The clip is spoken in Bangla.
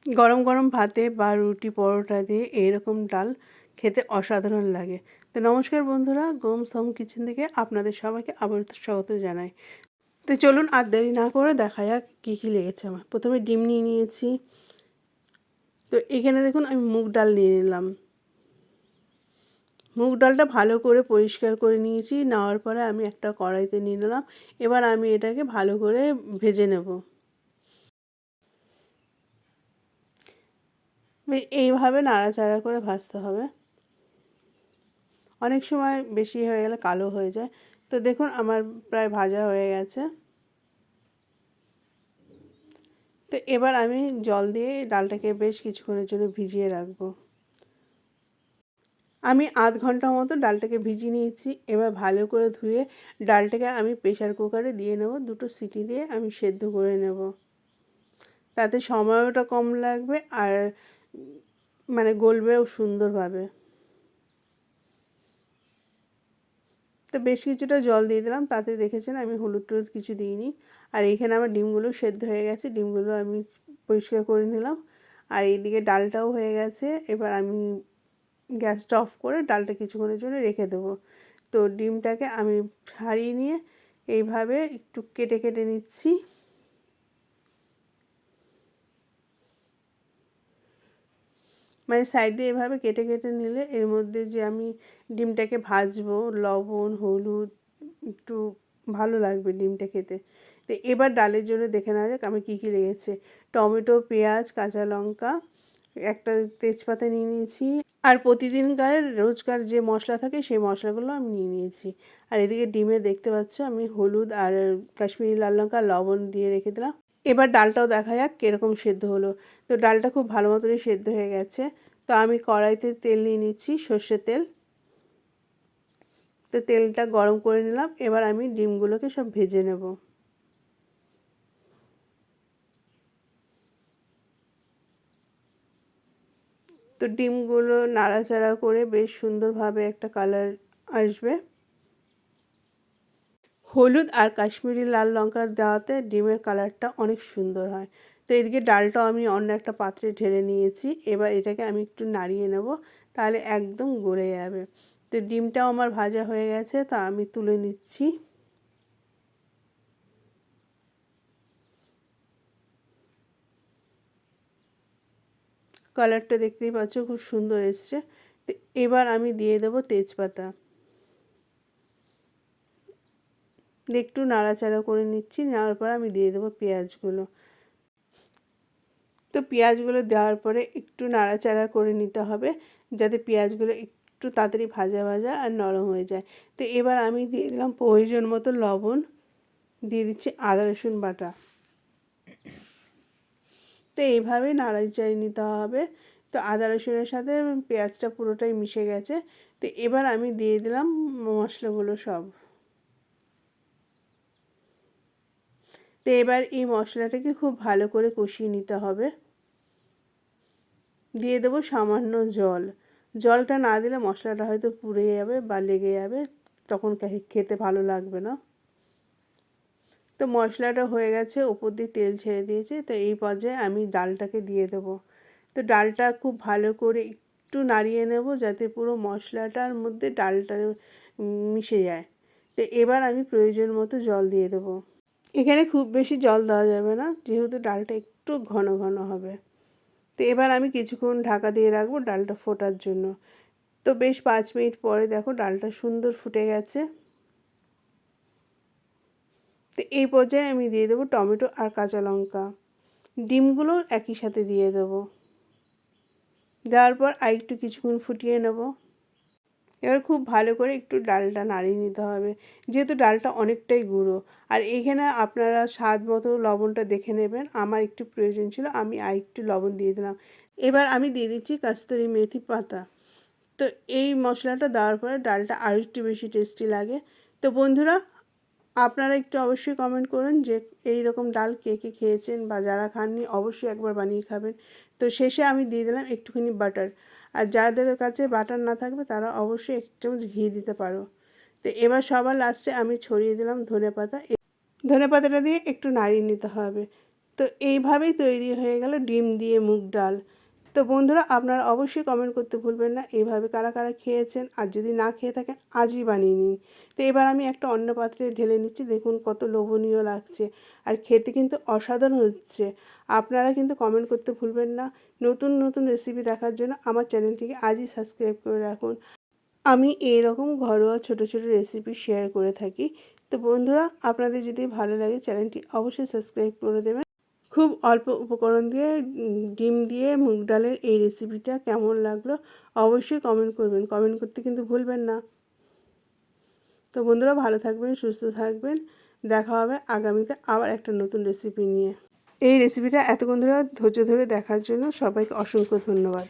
গরম গরম ভাতে বা রুটি পরোটা দিয়ে এইরকম ডাল খেতে অসাধারণ লাগে। তো নমস্কার বন্ধুরা, গোমস হোম কিচেন থেকে আপনাদের সবাইকে আবার স্বাগত জানাই। তো চলুন আর দেরি না করে দেখা যাক কী কী লেগেছে আমার। প্রথমে ডিম নিয়ে নিয়েছি। তো এখানে দেখুন আমি মুগ ডাল নিয়ে নিলাম। মুগ ডালটা ভালো করে পরিষ্কার করে নিয়েছি। নেওয়ার পরে আমি একটা কড়াইতে নিয়ে নিলাম। এবার আমি এটাকে ভালো করে ভেজে নেব। এইভাবে নাড়াচাড়া করে ভাজতে হবে। অনেক সময় বেশি হয়ে গেলে কালো হয়ে যায়। তো দেখুন আমার প্রায় ভাজা হয়ে গেছে। তো এবার আমি জল দিয়ে ডালটাকে বেশ কিছুক্ষণের জন্য ভিজিয়ে রাখবো। আমি আধ ঘন্টা মতো ডালটাকে ভিজিয়ে নিয়েছি। এবার ভালো করে ধুয়ে ডালটাকে আমি প্রেসার কুকারে দিয়ে নেব। দুটো সিটি দিয়ে আমি সেদ্ধ করে নেব। তাতে সময়টা কম লাগবে আর মানে গলবেও সুন্দরভাবে। তো বেশ কিছুটা জল দিয়ে দিলাম। তাতে দেখেছেন আমি হলুদ টলুদ কিছু দিইনি। আর এইখানে আমার ডিমগুলো সেদ্ধ হয়ে গেছে। ডিমগুলো আমি পরিষ্কার করে নিলাম। আর এইদিকে ডালটাও হয়ে গেছে। এবার আমি গ্যাসটা অফ করে ডালটা কিছুক্ষণের জন্য রেখে দেবো। তো ডিমটাকে আমি ছাড়িয়ে নিয়ে এইভাবে একটু কেটে কেটে নিচ্ছি। মানে সাইড দিয়ে এভাবে কেটে কেটে নিলে এর মধ্যে যে আমি ডিমটাকে ভাজবো, লবণ হলুদ একটু ভালো লাগবে ডিমটা খেতে। তো এবার ডালের জন্য দেখে নেওয়া যাক আমি কী কী লেগেছে। টমেটো, পেঁয়াজ, কাঁচা লঙ্কা, একটা তেজপাতা নিয়ে নিয়েছি। আর প্রতিদিনকার রোজকার যে মশলা থাকে সেই মশলাগুলো আমি নিয়ে নিয়েছি। আর এদিকে ডিমে দেখতে পাচ্ছ আমি হলুদ আর কাশ্মীরি লাল লঙ্কা লবণ দিয়ে রেখে দিলাম। এবার ডালটাও দেখা যাক কীরকম সেদ্ধ হলো। তো ডালটা খুব ভালো মতনই সেদ্ধ হয়ে গেছে। তো আমি কড়াইতে তেল নিয়ে নিচ্ছি, সর্ষের তেল। তো তেলটা গরম করে নিলাম। এবার আমি ডিমগুলোকে সব ভেজে নেব। তো ডিমগুলো নাড়াচাড়া করে বেশ সুন্দরভাবে একটা কালার আসবে। হলুদ আর কাশ্মীরি লাল লঙ্কার দেওয়াতে ডিমের কালারটা অনেক সুন্দর হয়। তো এদিকে ডালটাও আমি অন্য একটা পাত্রে ঢেলে নিয়েছি। এবার এটাকে আমি একটু নাড়িয়ে নেব, তাহলে একদম গলে যাবে। তো ডিমটাও আমার ভাজা হয়ে গেছে, তা আমি তুলে নিচ্ছি। কালারটা দেখতেই পাচ্ছ খুব সুন্দর এসছে। তো এবার আমি দিয়ে দেবো তেজপাতা। একটু নাড়াচাড়া করে নিচ্ছি। নেওয়ার পর আমি দিয়ে দেবো পেঁয়াজগুলো। তো পেঁয়াজগুলো দেওয়ার পরে একটু নাড়াচাড়া করে নিতে হবে, যাতে পেঁয়াজগুলো একটু তাড়াতাড়ি ভাজা ভাজা আর নরম হয়ে যায়। তো এবার আমি দিয়ে দিলাম প্রয়োজন মতো লবণ, দিয়ে দিচ্ছি আদা রসুন বাটা। তো এইভাবে নাড়াচাড়া নিতে হবে। তো আদা রসুনের সাথে পেঁয়াজটা পুরোটাই মিশে গেছে। তো এবার আমি দিয়ে দিলাম মশলাগুলো সব। তো এবার এই মশলাটাকে খুব ভালো করে কষিয়ে নিতে হবে। দিয়ে দেবো সামান্য জল। জলটা না দিলে মশলাটা হয়তো পুড়ে যাবে বা লেগে যাবে, তখন খেতে ভালো লাগবে না। তো মশলাটা হয়ে গেছে, উপর দিয়ে তেল ছেড়ে দিয়েছে। তো এই পর্যায়ে আমি ডালটাকে দিয়ে দেবো। তো ডালটা খুব ভালো করে একটু নাড়িয়ে নেব, যাতে পুরো মশলাটার মধ্যে ডালটা মিশে যায়। তো এবার আমি প্রয়োজন মতো জল দিয়ে দেবো। এখানে খুব বেশি জল দেওয়া যাবে না, যেহেতু ডালটা একটু ঘন ঘন হবে। তো এবার আমি কিছুক্ষণ ঢাকা দিয়ে রাখবো ডালটা ফোটার জন্য। তো বেশ 5 মিনিট পরে দেখো ডালটা সুন্দর ফুটে গেছে। তো এই পর্যায়ে আমি দিয়ে দেবো টমেটো আর কাঁচা লঙ্কা। ডিমগুলো একই সাথে দিয়ে দেবো। দেওয়ার পর আরেকটু কিছুক্ষণ ফুটিয়ে নেব। এবার খুব ভালো করে একটু ডালটা নাড়িয়ে নিতে হবে, যেহেতু ডালটা অনেকটাই গুঁড়ো। আর এইখানে আপনারা স্বাদ মতো লবণটা দেখে নেবেন। আমার একটু প্রয়োজন ছিল, আমি আরেকটু লবণ দিয়ে দিলাম। এবার আমি দিয়ে দিচ্ছি কস্তুরি মেথি পাতা। তো এই মশলাটা দেওয়ার পরে ডালটা আরও একটু বেশি টেস্টি লাগে। তো বন্ধুরা, আপনারা একটু অবশ্যই কমেন্ট করুন যে এই রকম ডাল কে কে খেয়েছেন, বা যারা খাননি অবশ্যই একবার বানিয়ে খাবেন। তো শেষে আমি দিয়ে দিলাম একটুখানি বাটার। আর যাদের কাছে বাটার না থাকবে তারা অবশ্যই 1 চামচ ঘি দিতে পারো। তো এবার সবার লাস্টে আমি ছড়িয়ে দিলাম ধনেপাতা। ধনেপাতাটা দিয়ে একটু নাড়িয়ে নিতে হবে। তো এইভাবেই তৈরি হয়ে গেল ডিম দিয়ে মুগ ডাল। তো বন্ধুরা, আপনারা অবশ্যই কমেন্ট করতে ভুলবেন না এইভাবে কারা কারা খেয়েছেন, আর যদি না খেয়ে থাকেন আজই বানিয়ে নিন। তো এবার আমি একটা অন্য পাত্রে ঢেলে নিচ্ছি। দেখুন কত লোভনীয় লাগছে, আর খেতে কিন্তু অসাধারণ হচ্ছে। আপনারা কিন্তু কমেন্ট করতে ভুলবেন না। নতুন নতুন রেসিপি দেখার জন্য আমার চ্যানেলটিকে আজই সাবস্ক্রাইব করে রাখুন। আমি এইরকম ঘরোয়া ছোট ছোট রেসিপি শেয়ার করে থাকি। তো বন্ধুরা, আপনাদের যদি ভালো লাগে চ্যানেলটি অবশ্যই সাবস্ক্রাইব করে দেবেন। খুব অল্প উপকরণ দিয়ে ডিম দিয়ে মুগ ডালের এই রেসিপিটা কেমন লাগলো অবশ্যই কমেন্ট করবেন। কমেন্ট করতে কিন্তু ভুলবেন না। তো বন্ধুরা, ভালো থাকবেন, সুস্থ থাকবেন। দেখা হবে আগামীতে আবার একটা নতুন রেসিপি নিয়ে। এই রেসিপিটা এতক্ষণ ধরে ধৈর্য ধরে দেখার জন্য সবাইকে অসংখ্য ধন্যবাদ।